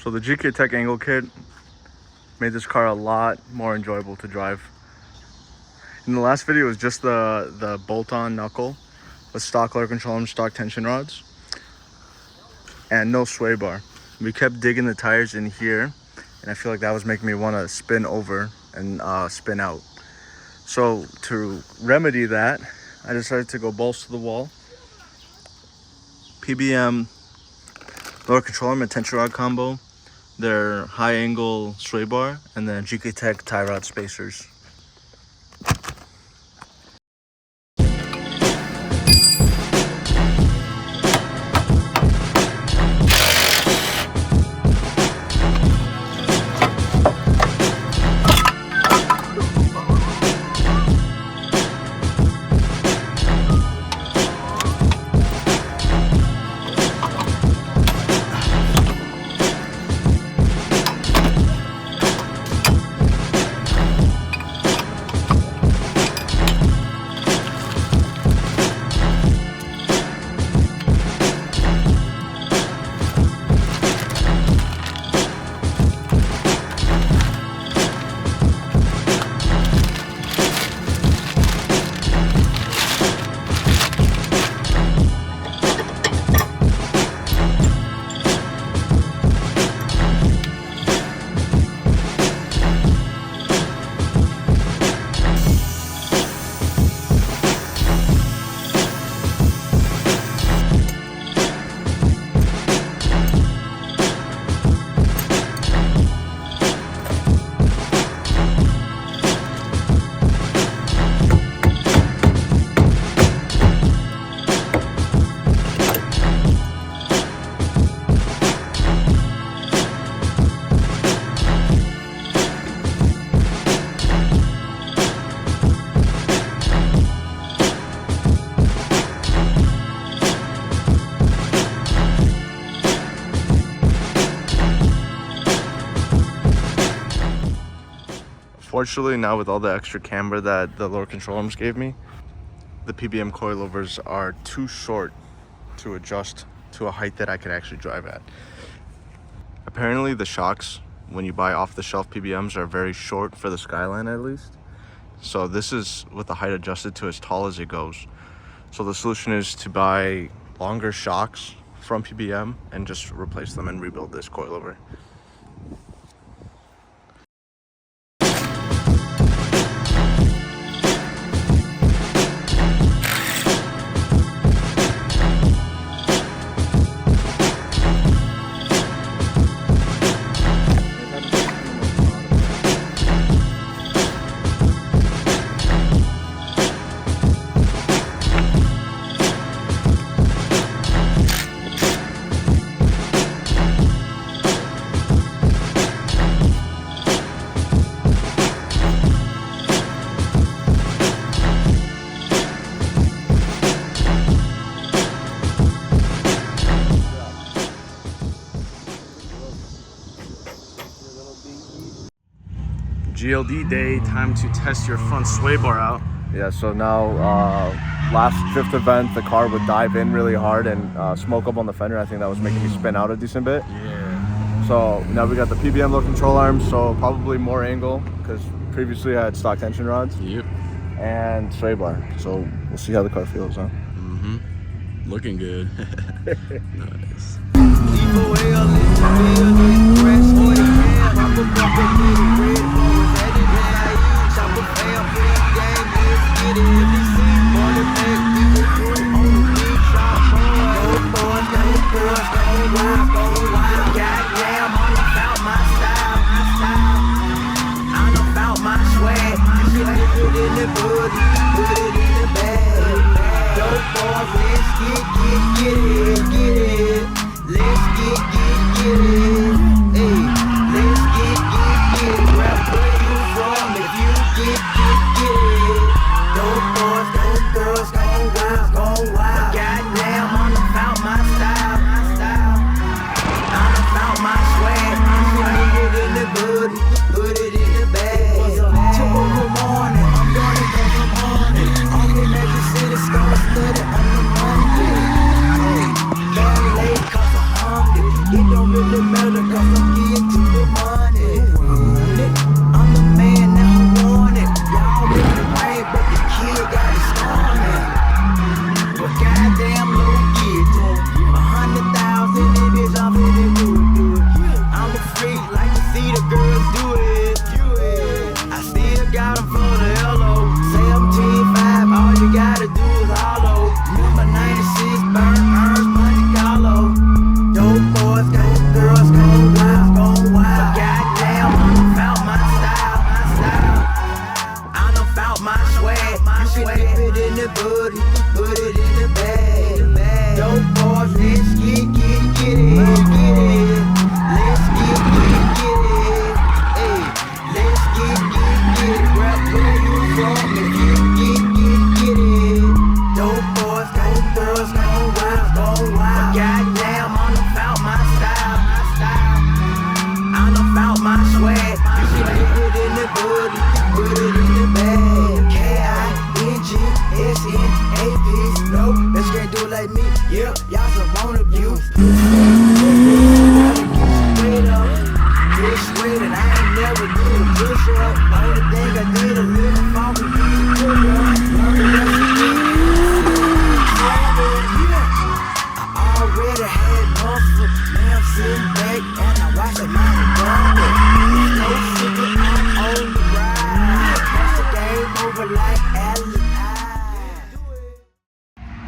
So the GKTech angle kit made this car a lot more enjoyable to drive. In the last video, it was just the bolt-on knuckle with stock lower control arm, stock tension rods, and no sway bar. We kept digging the tires in here, and I feel like that was making me want to spin over and spin out. So to remedy that, I decided to go balls to the wall. PBM lower control arm and tension rod combo, their high angle sway bar, and then GKTech tie rod spacers. Fortunately, now with all the extra camber that the lower control arms gave me, the PBM coilovers are too short to adjust to a height that I could actually drive at. Apparently the shocks, when you buy off-the-shelf PBMs, are very short for the Skyline at least. So this is with the height adjusted to as tall as it goes. So the solution is to buy longer shocks from PBM and just replace them and rebuild this coilover. GLD day, time to test your front sway bar out. Yeah, so now last fifth event, the car would dive in really hard and smoke up on the fender. I think that was making me spin out a decent bit. Yeah. So now we got the PBM low control arms, so probably more angle because previously I had stock tension rods. Yep. And sway bar. So we'll see how the car feels, huh? Mm-hmm. Looking good. Nice. Let it on the money. Yeah, y'all some on abuse. Push weight and I ain't never do a push up. Only thing I did a little fall with you to pull up. I already had muscle. Now I'm sitting back and I watch the money double. No secret, I'm on the ride. Watch the game over like Allen.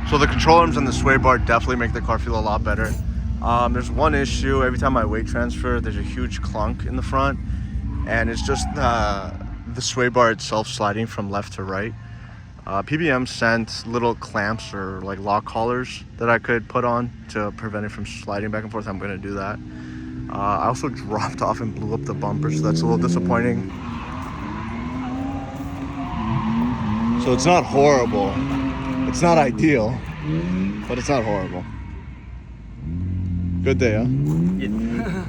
So the control arms and the sway bar definitely make the car feel a lot better. There's one issue. Every time I weight transfer, there's a huge clunk in the front, and it's just the sway bar itself sliding from left to right. PBM sent little clamps or like lock collars that I could put on to prevent it from sliding back and forth. I'm gonna do that. I also dropped off and blew up the bumper, so that's a little disappointing. So it's not horrible. It's not ideal, but it's not horrible. Good day, huh? Yeah.